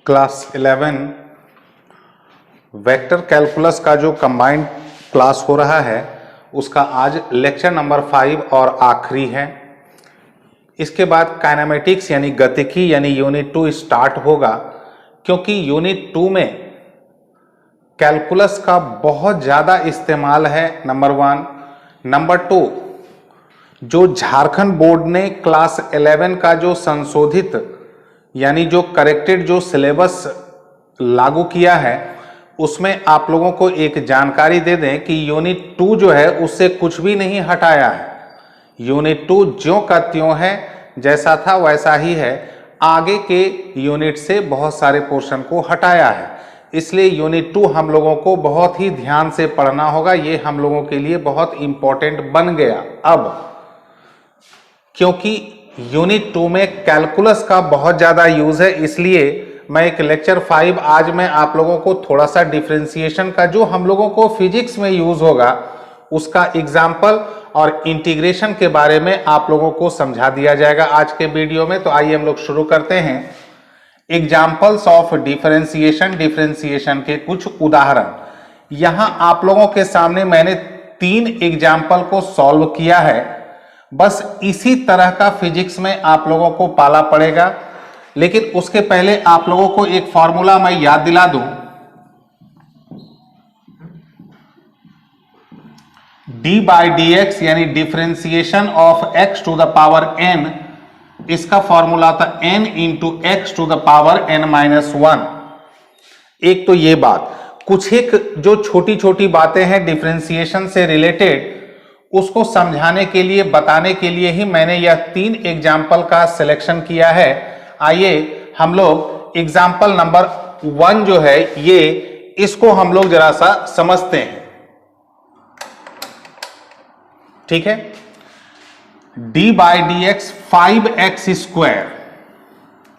Class 11 vector calculus का जो combined class हो रहा है उसका आज लेक्चर नंबर 5 और आखिरी है। इसके बाद काइनेमेटिक्स यानी गतिकी यानी यूनिट 2 स्टार्ट होगा, क्योंकि यूनिट 2 में कैलकुलस का बहुत ज़्यादा इस्तेमाल है, नंबर 1। नंबर 2, जो झारखंड बोर्ड ने क्लास 11 का जो संशोधित यानी जो करेक्टेड जो सिलेबस लागू किया है उसमें आप लोगों को एक जानकारी दे दें कि यूनिट 2 जो है उससे कुछ भी नहीं हटाया है। यूनिट 2 ज्यों का त्यों है, जैसा था वैसा ही है। आगे के यूनिट से बहुत सारे पोर्शन को हटाया है, इसलिए यूनिट 2 हम लोगों को बहुत ही ध्यान से पढ़ना होगा। ये हम लोगों के लिए बहुत इंपॉर्टेंट बन गया अब, क्योंकि यूनिट 2 में कैलकुलस का बहुत ज़्यादा यूज़ है। इसलिए मैं एक लेक्चर 5 आज मैं आप लोगों को थोड़ा सा डिफरेंशिएशन का जो हम लोगों को फिजिक्स में यूज़ होगा उसका एग्जाम्पल और इंटीग्रेशन के बारे में आप लोगों को समझा दिया जाएगा आज के वीडियो में। तो आइए हम लोग शुरू करते हैं। एग्जाम्पल्स ऑफ डिफरेंशिएशन, डिफरेंशिएशन के कुछ उदाहरण। यहाँ आप लोगों के सामने मैंने 3 एग्जाम्पल को सॉल्व किया है। बस इसी तरह का फिजिक्स में आप लोगों को पाला पड़ेगा, लेकिन उसके पहले आप लोगों को एक फॉर्मूला मैं याद दिला दूं। डी बाई डी एक्स यानी differentiation of x to the power n, इसका फॉर्मूला था n into x to the power n-1। एक तो ये बात, कुछ एक जो छोटी छोटी बातें हैं डिफरेंशिएशन से रिलेटेड उसको समझाने के लिए, बताने के लिए ही मैंने यह 3 एग्जाम्पल का सिलेक्शन किया है। आइए हम लोग एग्जाम्पल नंबर 1 जो है ये, इसको हम लोग जरा सा समझते हैं, ठीक है। D by d x 5x²,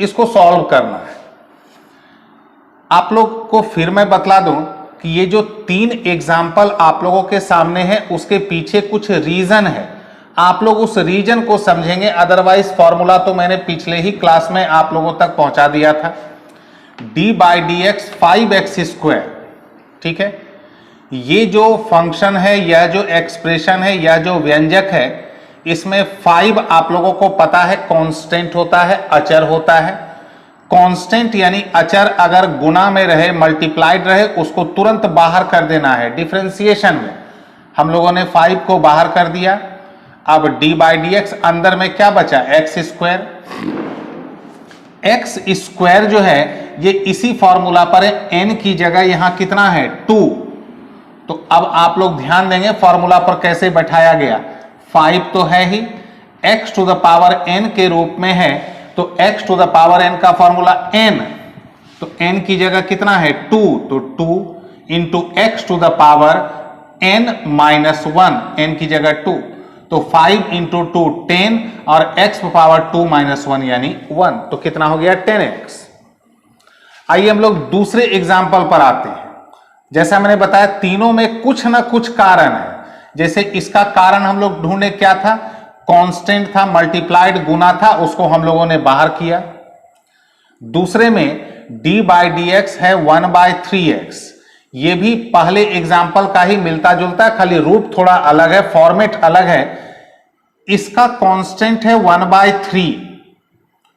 इसको सॉल्व करना है। आप लोग को फिर मैं बतला दूं कि ये जो 3 एग्जाम्पल आप लोगों के सामने है उसके पीछे कुछ रीजन है। आप लोग उस रीजन को समझेंगे, अदरवाइज फॉर्मूला तो मैंने पिछले ही क्लास में आप लोगों तक पहुंचा दिया था। D by d x 5x², ठीक है। ये जो फंक्शन है या जो एक्सप्रेशन है या जो व्यंजक है, इसमें 5 आप लोगों को पता है कांस्टेंट होता है, अचर होता है। कांस्टेंट यानी अचर अगर गुना में रहे, मल्टीप्लाइड रहे, उसको तुरंत बाहर कर देना है। डिफरेंशिएशन में हम लोगों ने 5 को बाहर कर दिया। अब डी बाई डी एक्स अंदर में क्या बचा, x²। x² जो है ये इसी फॉर्मूला पर है, n की जगह यहां कितना है 2। तो अब आप लोग ध्यान देंगे फॉर्मूला पर कैसे बैठाया गया। 5 तो है ही, x to the power n के रूप में है, तो x to the power n का फॉर्मूला n, तो n की जगह कितना है 2, तो 2 into x to the power n-1, n की जगह 2, तो 5 इंटू 2 10 और x पावर 2-1 यानी 1, तो कितना हो गया 10x। आइए हम लोग दूसरे एग्जाम्पल पर आते हैं। जैसा मैंने बताया तीनों में कुछ ना कुछ कारण है। जैसे इसका कारण हम लोग ढूंढे, क्या था, कांस्टेंट था, मल्टीप्लाइड गुना था, उसको हम लोगों ने बाहर किया। दूसरे में डी बाई डी एक्स है 1/3x, ये भी पहले एग्जाम्पल का ही मिलता जुलता है, खाली रूप थोड़ा अलग है, फॉर्मेट अलग है। इसका कांस्टेंट है 1/3,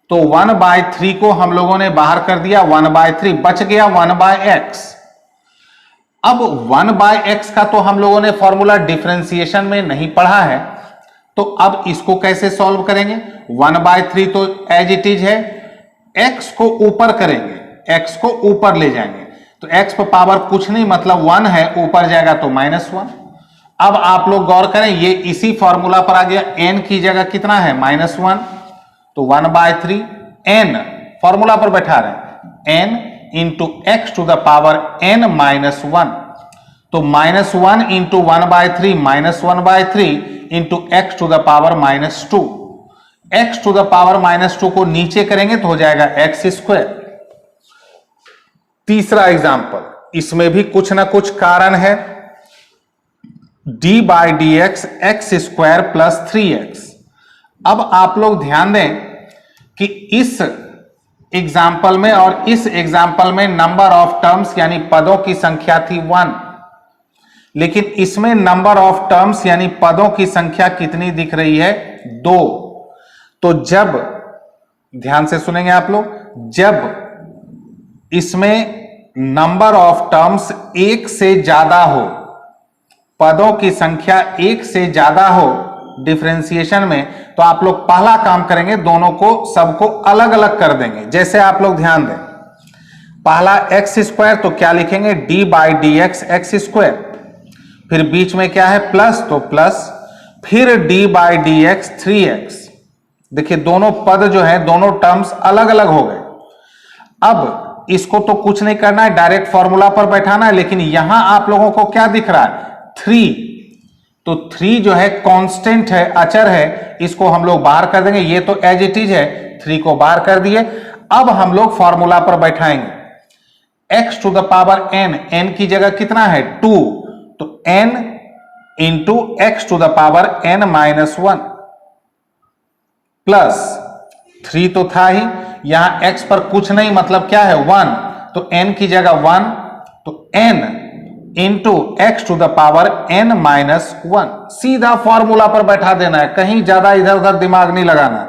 तो 1/3 को हम लोगों ने बाहर कर दिया, 1/3 बच गया 1/x। अब 1/x का तो हम लोगों ने फॉर्मूला डिफरेंशिएशन में नहीं पढ़ा है, तो अब इसको कैसे सॉल्व करेंगे। 1/3 तो एज इट इज है, x को ऊपर करेंगे, x को ऊपर ले जाएंगे, तो x पर पावर कुछ नहीं मतलब 1 है, ऊपर जाएगा तो -1। अब आप लोग गौर करें, ये इसी फॉर्मूला पर आ गया, n की जगह कितना है -1, तो 1/3 n फॉर्मूला पर बैठा रहे हैं, n into x to the power n-1, तो -1 into 1/3 -1/3 into x to the power -2। X to the power -2 को नीचे करेंगे तो हो जाएगा x²। तीसरा एग्जाम्पल, इसमें भी कुछ ना कुछ कारण है। D by d x x² + 3x। अब आप लोग ध्यान दें कि इस एग्जाम्पल में और इस एग्जाम्पल में नंबर ऑफ टर्म्स यानी पदों की संख्या थी 1, लेकिन इसमें नंबर ऑफ टर्म्स यानी पदों की संख्या कितनी दिख रही है? 2। तो जब, ध्यान से सुनेंगे आप लोग, जब इसमें नंबर ऑफ टर्म्स 1 से ज्यादा हो, पदों की संख्या 1 से ज्यादा हो डिफरेंशिएशन में, तो आप लोग पहला काम करेंगे, दोनों को सबको अलग अलग कर देंगे। जैसे आप लोग ध्यान दें, पहला एक्स स्क्वायर, तो क्या लिखेंगे? D by d x x square, फिर बीच में क्या है? प्लस, तो प्लस, फिर D by d x 3x। देखिए दोनों पद जो है, दोनों टर्म्स अलग अलग हो गए। अब इसको तो कुछ नहीं करना है, डायरेक्ट फॉर्मूला पर बैठाना है, लेकिन यहां आप लोगों को क्या दिख रहा है? 3। तो 3 जो है कांस्टेंट है, अचर है, इसको हम लोग बाहर कर देंगे। ये तो एज इट इज है, 3 को बाहर कर दिए। अब हम लोग फॉर्मूला पर बैठाएंगे x to the power n, n की जगह कितना है? 2, तो n into x to the power n minus 1 plus 3 तो था ही, यहां x पर कुछ नहीं, मतलब क्या है? 1, तो n की जगह 1, तो n into x to the power n minus 1। सीधा फॉर्मूला पर बैठा देना है, कहीं ज्यादा इधर उधर दिमाग नहीं लगाना।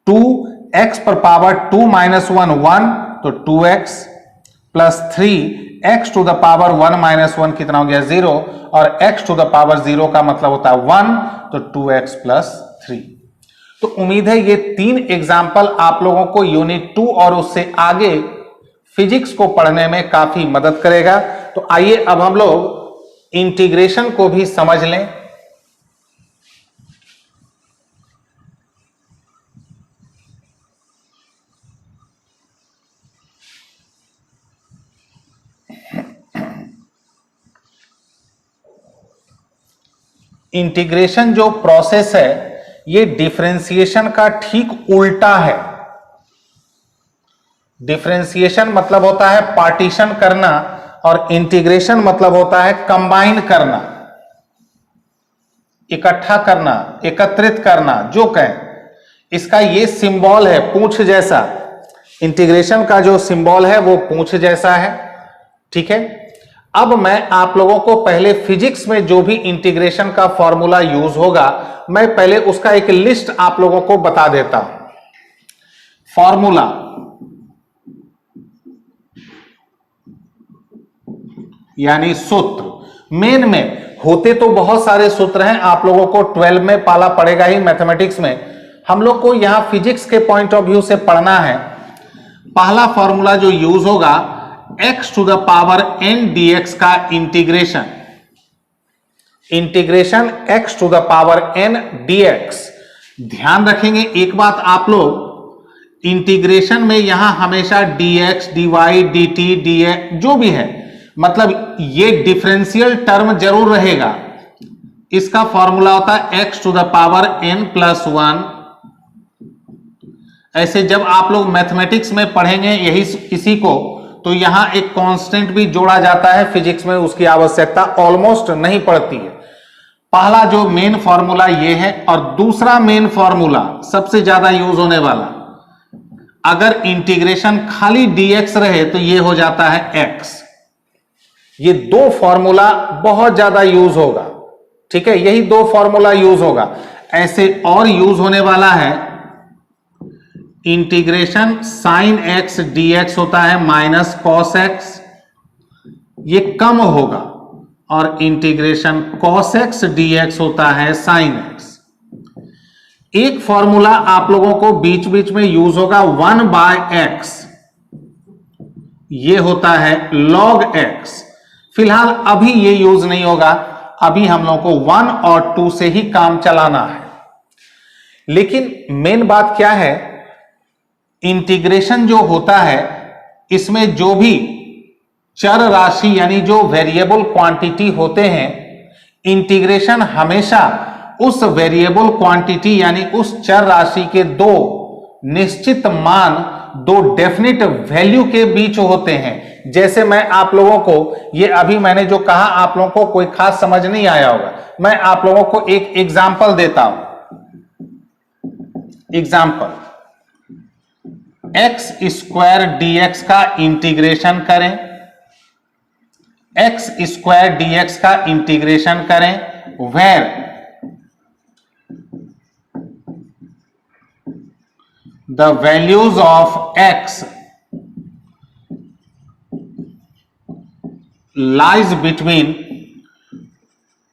2x पर पावर 2 माइनस 1 1, तो 2x plus 3x to the power 1 minus 1 कितना हो गया? 0, और x टू द पावर 0 का मतलब होता है 1, तो 2x प्लस 3। तो उम्मीद है ये 3 एग्जाम्पल आप लोगों को यूनिट 2 और उससे आगे फिजिक्स को पढ़ने में काफी मदद करेगा। तो आइए अब हम लोग इंटीग्रेशन को भी समझ लें। इंटीग्रेशन जो प्रोसेस है, ये डिफरेंशिएशन का ठीक उल्टा है। डिफरेंशिएशन मतलब होता है पार्टीशन करना, और इंटीग्रेशन मतलब होता है कंबाइन करना, इकट्ठा करना, एकत्रित करना, जो कहें। इसका ये सिंबल है पूंछ जैसा, इंटीग्रेशन का जो सिंबल है वो पूंछ जैसा है, ठीक है। अब मैं आप लोगों को पहले फिजिक्स में जो भी इंटीग्रेशन का फॉर्मूला यूज होगा, मैं पहले उसका एक लिस्ट आप लोगों को बता देता हूं। फॉर्मूला, यानी सूत्र। मेन में होते तो बहुत सारे सूत्र हैं, आप लोगों को 12 में पाला पड़ेगा ही मैथमेटिक्स में, हम लोग को यहां फिजिक्स के पॉइंट ऑफ व्यू से पढ़ना है। पहला फॉर्मूला जो यूज होगा, x to the power n dx का integration, integration x to the power n dx। ध्यान रखेंगे एक बात आप लोग, इंटीग्रेशन में यहां हमेशा dx, dy, dt, dx जो भी है, मतलब ये डिफरेंशियल टर्म जरूर रहेगा। इसका फॉर्मूला होता है x to the power n plus 1। ऐसे जब आप लोग मैथमेटिक्स में पढ़ेंगे यही इसी को, तो यहां एक कांस्टेंट भी जोड़ा जाता है। फिजिक्स में उसकी आवश्यकता ऑलमोस्ट नहीं पड़ती है। पहला जो मेन फॉर्मूला ये है, और दूसरा मेन फॉर्मूला सबसे ज्यादा यूज होने वाला, अगर इंटीग्रेशन खाली dx रहे तो ये हो जाता है x। ये दो फॉर्मूला बहुत ज्यादा यूज होगा, ठीक है, यही दो फॉर्मूला यूज होगा। ऐसे और यूज होने वाला है इंटीग्रेशन साइन एक्स dx होता है माइनस कॉस एक्स, ये कम होगा, और इंटीग्रेशन कॉस एक्स dx होता है साइन एक्स। एक फॉर्मूला आप लोगों को बीच बीच में यूज होगा 1/x, ये होता है log x। फिलहाल अभी ये यूज नहीं होगा, अभी हम लोगों को 1 और 2 से ही काम चलाना है। लेकिन मेन बात क्या है, इंटीग्रेशन जो होता है इसमें जो भी चर राशि यानी जो वेरिएबल क्वांटिटी होते हैं, इंटीग्रेशन हमेशा उस वेरिएबल क्वांटिटी यानी उस चर राशि के दो निश्चित मान, दो डेफिनिट वैल्यू के बीच होते हैं। जैसे मैं आप लोगों को ये अभी मैंने जो कहा, आप लोगों को कोई खास समझ नहीं आया होगा, मैं आप लोगों को एक एग्जाम्पल देता हूं। एग्जाम्पल, एक्स स्क्वायर डीएक्स का इंटीग्रेशन करें, एक्स स्क्वायर डीएक्स का इंटीग्रेशन करें, where the values of x lies between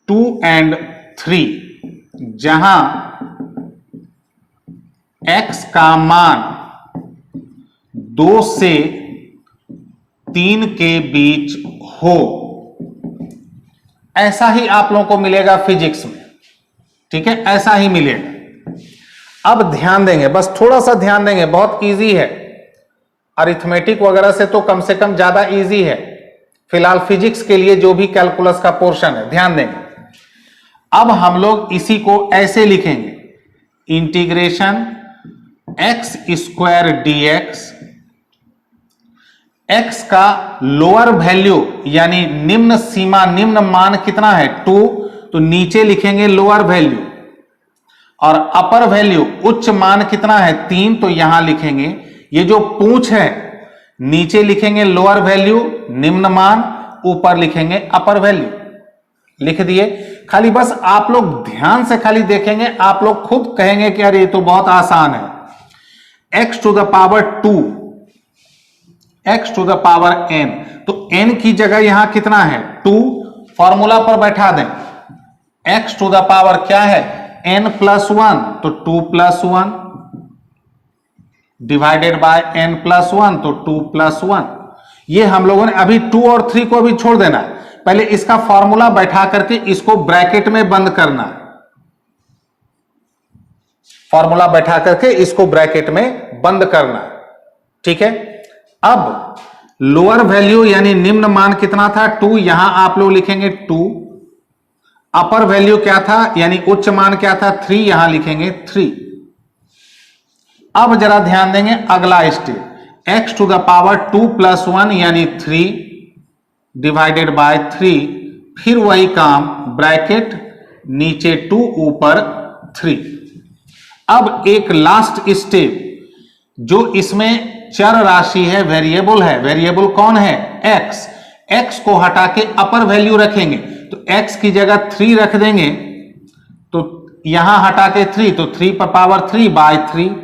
2 and 3, जहां x का मान 2 से 3 के बीच हो। ऐसा ही आप लोगों को मिलेगा फिजिक्स में, ठीक है, ऐसा ही मिलेगा। अब ध्यान देंगे, बस थोड़ा सा ध्यान देंगे, बहुत इजी है, अरिथमेटिक वगैरह से तो कम से कम ज्यादा इजी है। फिलहाल फिजिक्स के लिए जो भी कैलकुलस का पोर्शन है ध्यान देंगे। अब हम लोग इसी को ऐसे लिखेंगे, integration x square dx, x का लोअर वैल्यू यानी निम्न सीमा, निम्न मान कितना है 2, तो नीचे लिखेंगे लोअर वैल्यू, और अपर वैल्यू उच्च मान कितना है 3, तो यहां लिखेंगे, ये जो पूंछ है नीचे लिखेंगे लोअर वैल्यू निम्न मान, ऊपर लिखेंगे अपर वैल्यू। लिख दिए। खाली बस आप लोग ध्यान से खाली देखेंगे, आप लोग खुद कहेंगे कि अरे ये तो बहुत आसान है। x to the power 2, x to the power n, तो n की जगह यहां कितना है 2, फॉर्मूला पर बैठा दें। x टू द पावर क्या है n प्लस 1, तो 2 plus 1 divided by n plus 1, तो 2 प्लस 1। ये हम लोगों ने अभी 2 और 3 को भी छोड़ देना है, पहले इसका फॉर्मूला बैठा करके इसको ब्रैकेट में बंद करना, फॉर्मूला बैठा करके इसको ब्रैकेट में बंद करना, ठीक है। अब लोअर वैल्यू यानी निम्न मान कितना था 2, यहां आप लोग लिखेंगे 2, अपर वैल्यू क्या था यानी उच्च मान क्या था 3, यहां लिखेंगे 3। अब जरा ध्यान देंगे अगला step, x to the power 2 plus 1 यानी 3 डिवाइडेड बाय 3, फिर वही काम ब्रैकेट नीचे 2 ऊपर 3। अब एक लास्ट स्टेप, जो इसमें चर राशि है, वेरिएबल है, वेरिएबल कौन है x, x को हटा के अपर वैल्यू रखेंगे, तो x की जगह 3 रख देंगे, तो यहां हटा के 3, तो 3 पर पावर 3 बाय 3,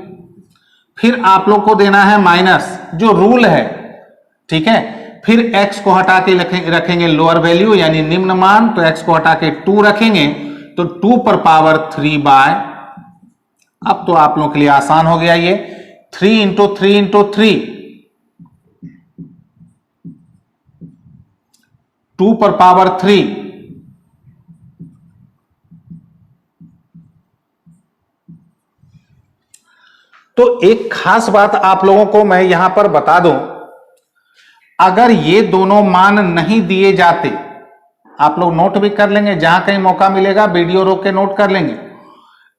फिर आप लोग को देना है माइनस, जो रूल है, ठीक है। फिर x को हटा के रखेंगे लोअर वैल्यू यानी निम्न मान, तो x को हटा के 2 रखेंगे, तो 2 पर पावर 3 बाय, अब तो आप लोगों के लिए आसान हो गया ये, 3 इंटू 3 इंटू 3, 2 पर पावर 3, तो एक खास बात आप लोगों को मैं यहां पर बता दूं, अगर ये दोनों मान नहीं दिए जाते, आप लोग नोट भी कर लेंगे, जहां कहीं मौका मिलेगा वीडियो रोक के नोट कर लेंगे,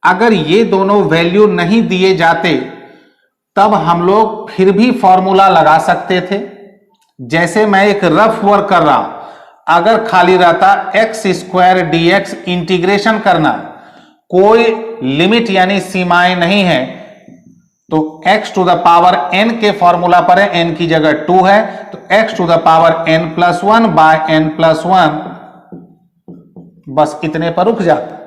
अगर ये दोनों वैल्यू नहीं दिए जाते तब हम लोग फिर भी फॉर्मूला लगा सकते थे। जैसे मैं एक रफ वर्क कर रहा हूं, अगर खाली रहता एक्स स्क्वायर डीएक्स इंटीग्रेशन करना, कोई लिमिट यानी सीमाएं नहीं है, तो x to the power n के फॉर्मूला पर है, n की जगह 2 है, तो x to the power n plus 1 by n plus 1, बस इतने पर रुक जाता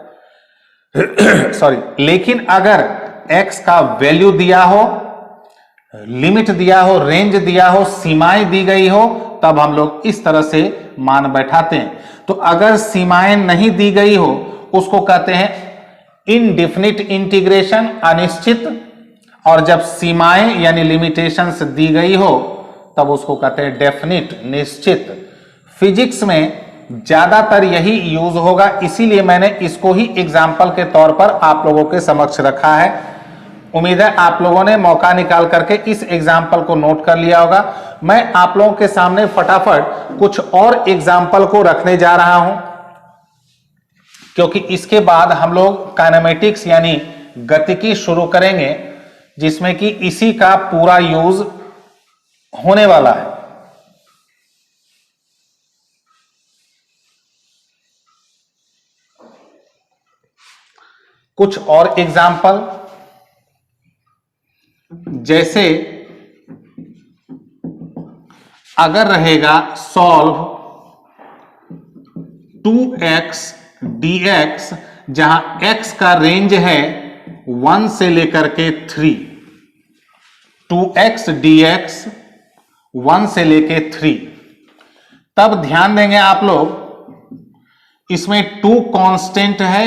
सॉरी। लेकिन अगर x का वैल्यू दिया हो, लिमिट दिया हो, रेंज दिया हो, सीमाएं दी गई हो, तब हम लोग इस तरह से मान बैठाते हैं। तो अगर सीमाएं नहीं दी गई हो, उसको कहते हैं इनडिफिनिट इंटीग्रेशन, अनिश्चित, और जब सीमाएं यानी लिमिटेशंस दी गई हो तब उसको कहते हैं डेफिनिट, निश्चित। फिजिक्स में ज्यादातर यही यूज होगा, इसीलिए मैंने इसको ही एग्जाम्पल के तौर पर आप लोगों के समक्ष रखा है। उम्मीद है आप लोगों ने मौका निकाल करके इस एग्जाम्पल को नोट कर लिया होगा। मैं आप लोगों के सामने फटाफट कुछ और एग्जाम्पल को रखने जा रहा हूं, क्योंकि इसके बाद हम लोग काइनेमेटिक्स यानी गतिकी शुरू करेंगे, जिसमें कि इसी का पूरा यूज होने वाला है। कुछ और एग्जाम्पल, जैसे अगर रहेगा सॉल्व 2x dx, जहां x का रेंज है 1 से लेकर के 3, 2x dx 1 से लेके 3, तब ध्यान देंगे आप लोग, इसमें 2 कांस्टेंट है,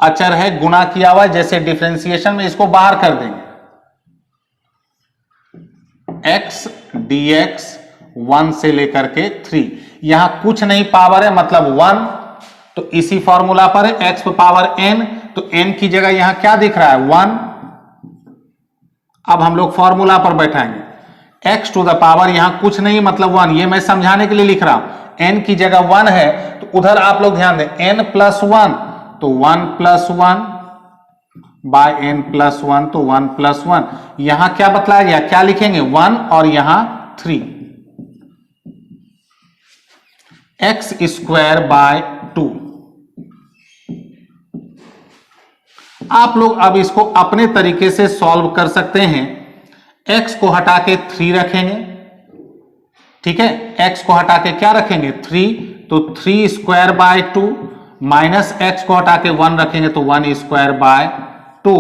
अचर है, गुणा किया हुआ, जैसे डिफरेंशिएशन में इसको बाहर कर देंगे, x dx 1 से लेकर के 3, यहां कुछ नहीं पावर है मतलब 1, तो इसी फॉर्मूला पर है x पावर n, तो n की जगह यहां क्या दिख रहा है 1। अब हम लोग फॉर्मूला पर बैठाएंगे x टू द पावर, यहां कुछ नहीं मतलब 1, ये मैं समझाने के लिए लिख रहा हूं, n की जगह 1 है, तो उधर आप लोग ध्यान दें n प्लस 1, तो 1 प्लस 1 बाय n प्लस 1, तो 1 प्लस 1, यहां क्या बतलाया गया, क्या लिखेंगे 1 और यहां 3, x स्क्वायर बाय 2। आप लोग अब इसको अपने तरीके से सॉल्व कर सकते हैं, x को हटा के 3 रखेंगे, ठीक है, x को हटा के क्या रखेंगे 3, तो 3 स्क्वायर बाय 2, माइनस x को हटा के 1 रखेंगे तो 1 स्क्वायर बाय 2,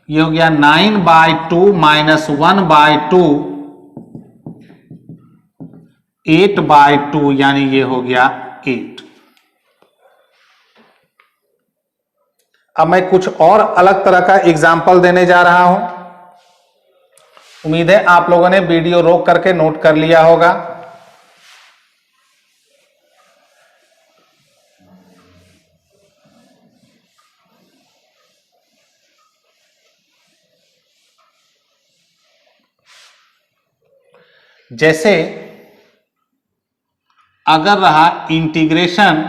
ये हो गया 9 बाय 2 माइनस 1 बाय 2, 8 बाय 2, यानी ये हो गया 8। अब मैं कुछ और अलग तरह का एग्जाम्पल देने जा रहा हूं, उम्मीद है आप लोगों ने वीडियो रोक करके नोट कर लिया होगा। जैसे अगर रहा इंटीग्रेशन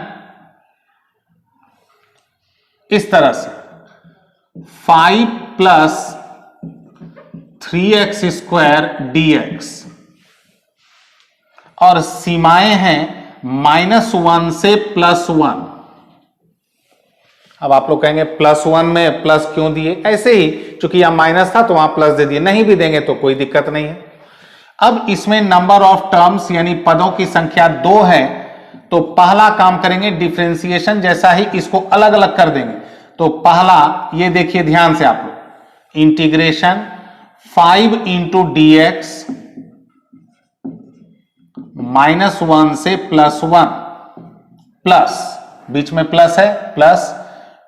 इस तरह से 5 प्लस 3x स्क्वायर dx, और सीमाएं हैं -1 से +1। अब आप लोग कहेंगे +1 में प्लस क्यों दिए, ऐसे ही, चूंकि यहां माइनस था तो वहां प्लस दे दिए, नहीं भी देंगे तो कोई दिक्कत नहीं है। अब इसमें नंबर ऑफ टर्म्स यानी पदों की संख्या 2 है, तो पहला काम करेंगे डिफरेंशिएशन जैसा ही इसको अलग अलग कर देंगे। तो पहला ये देखिए ध्यान से आप लोग, इंटीग्रेशन 5 इंटू dx -1 से +1, प्लस बीच में प्लस है प्लस,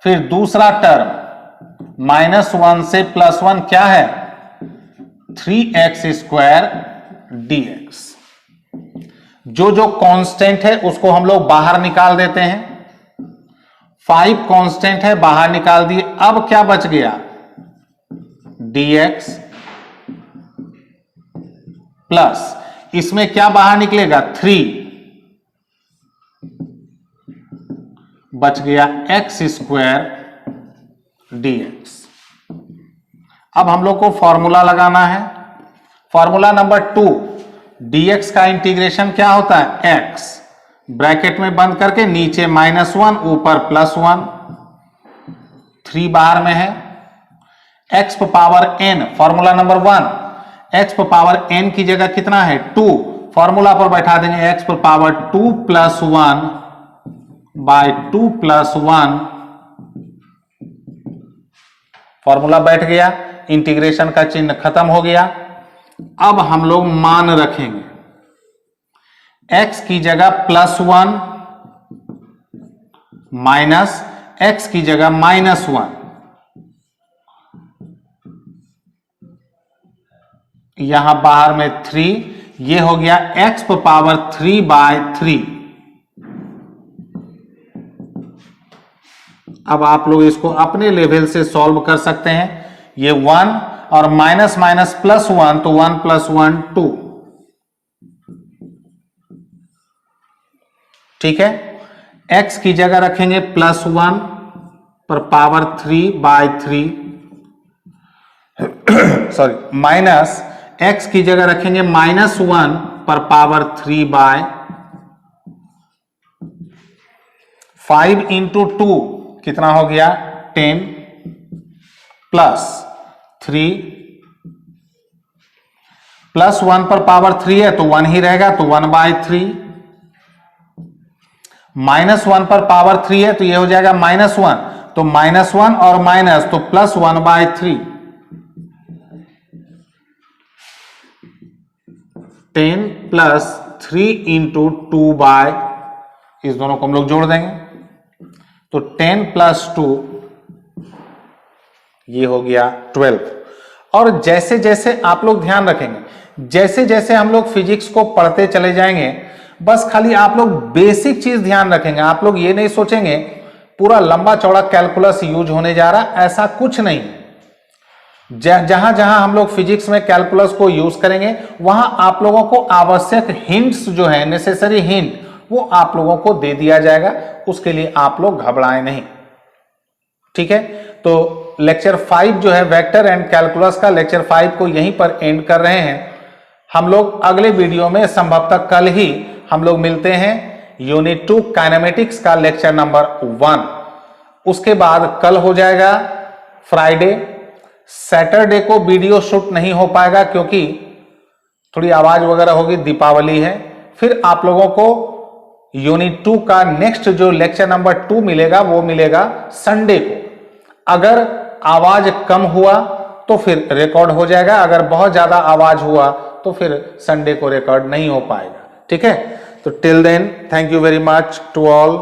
फिर दूसरा टर्म -1 से +1 क्या है 3x स्क्वायर dx। जो जो कांस्टेंट है उसको हम लोग बाहर निकाल देते हैं, 5 कांस्टेंट है बाहर निकाल दिए, अब क्या बच गया dx प्लस इसमें क्या बाहर निकलेगा 3, बच गया x स्क्वायर dx। अब हम लोग को फॉर्मूला लगाना है, फॉर्मूला नंबर 2, dx का इंटीग्रेशन क्या होता है x, ब्रैकेट में बंद करके नीचे -1 ऊपर +1, 3 बाहर में है, x power n, formula number 1, x power n की जगह कितना है 2, फॉर्मूला पर बैठा देंगे x पावर 2 + 1 बाय 2 + 1, फॉर्मूला बैठ गया, इंटीग्रेशन का चिन्ह खत्म हो गया। अब हम लोग मान रखेंगे, x की जगह +1 माइनस x की जगह -1, यहां बाहर में 3, ये हो गया x पावर 3 बाय 3। अब आप लोग इसको अपने लेवल से सॉल्व कर सकते हैं, ये 1 और माइनस माइनस +1, तो 1 + 1 2, ठीक है। x की जगह रखेंगे +1 पर power 3 by 3, sorry minus x की जगह रखेंगे -1 पर पावर 3 बाय 5 इंटू 2 कितना हो गया 10 प्लस 3 प्लस 1 पर पावर 3 है तो 1 ही रहेगा, तो 1/3। -1 पर पावर 3 है तो ये हो जाएगा -1, तो -1 और माइनस तो प्लस 1/3। 10 प्लस 3 इंटू 2 बाय, इस दोनों को हम लोग जोड़ देंगे तो 10 प्लस 2 ये हो गया 12। और जैसे जैसे आप लोग ध्यान रखेंगे, जैसे जैसे हम लोग फिजिक्स को पढ़ते चले जाएंगे, बस खाली आप लोग बेसिक चीज ध्यान रखेंगे। आप लोग ये नहीं सोचेंगे पूरा लंबा चौड़ा कैलकुलस यूज होने जा रहा, ऐसा कुछ नहीं। जहां जहां हम लोग फिजिक्स में कैलकुलस को यूज करेंगे वहां आप लोगों को आवश्यक हिंट्स जो है, नेसेसरी हिंट, वो आप लोगों को दे दिया जाएगा। उसके लिए आप लोग घबराएं नहीं, ठीक है। तो लेक्चर 5 जो है वेक्टर एंड कैलकुलस का, लेक्चर 5 को यहीं पर एंड कर रहे हैं। हम लोग अगले वीडियो में संभवतः कल ही हम लोग मिलते हैं यूनिट 2 काइनेमेटिक्स का लेक्चर नंबर 1। उसके बाद कल हो जाएगा फ्राइडे। सैटरडे को वीडियो शूट नहीं हो पाएगा क्योंकि थोड़ी आवाज वगैरह होगी, दीपावली है। फिर आप लोगों को यूनिट 2 का नेक्स्ट जो लेक्चर नंबर 2 मिलेगा वो मिलेगा संडे को। अगर आवाज कम हुआ तो फिर रिकॉर्ड हो जाएगा, अगर बहुत ज्यादा आवाज हुआ तो फिर संडे को रिकॉर्ड नहीं हो पाएगा, ठीक है। तो till then thank you very much to all.